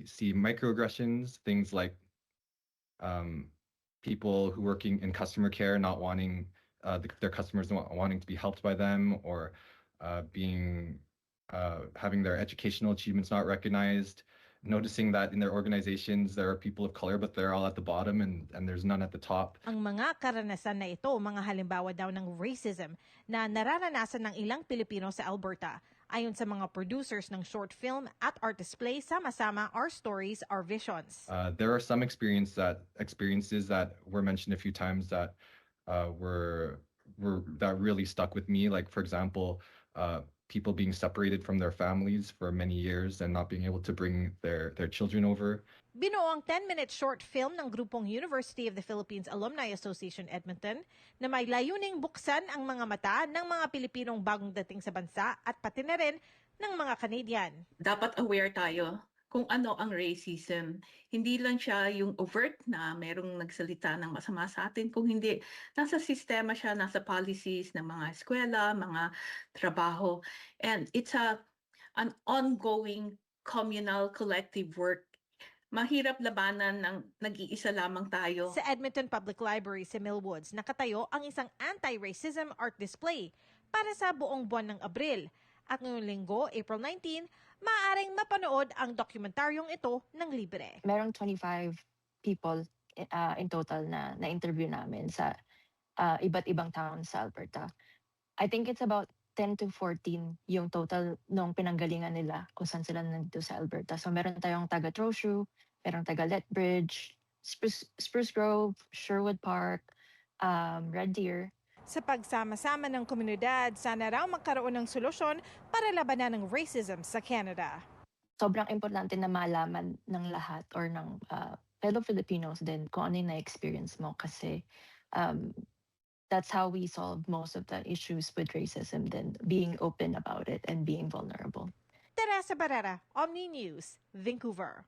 see microaggressions, things like um, people who working in customer care not wanting their customers not wanting to be helped by them, or being having their educational achievements not recognized. Noticing that in their organizations there are people of color but they're all at the bottom and there's none at the top. Ang mga karanasan na ito, mga halimbawa daw ng racism na nararanasan ng ilang Pilipino sa Alberta. Ayon sa mga producers ng short film at art display, sama-sama Our Stories, Our Visions. There are some experiences that were mentioned a few times that that really stuck with me. Like, for example, people being separated from their families for many years and not being able to bring their children over. Binuo ang 10-minute short film ng grupong University of the Philippines Alumni Association Edmonton na may layuning buksan ang mga mata ng mga Pilipinong bagong dating sa bansa at pati na rin ng mga Canadian. Dapat aware tayo kung ano ang racism. Hindi lang siya yung overt na merong nagsalita ng masama sa atin, kung hindi, nasa sistema siya, nasa policies ng mga eskwela, mga trabaho. And it's an ongoing communal collective work. Mahirap labanan ng nag-iisa lamang tayo. Sa Edmonton Public Library sa Millwoods, nakatayo ang isang anti-racism art display para sa buong buwan ng Abril. At ngayong linggo, April 19, maaaring mapanood ang dokumentaryong ito ng libre. Merong 25 people in total na interview namin sa iba't ibang towns sa Alberta. I think it's about 10 to 14 yung total nung pinanggalingan nila kung saan sila nandito sa Alberta. So meron tayong taga Trochu, meron taga Lethbridge, Spruce Grove, Sherwood Park, Red Deer. Sa pagsama-sama ng komunidad, sana raw magkaroon ng solusyon para labanan ng racism sa Canada. Sobrang importante na malaman ng lahat or ng fellow Filipinos din kung ano yung na-experience mo kasi that's how we solve most of the issues with racism, then being open about it and being vulnerable. Teresa Barrera, Omni News, Vancouver.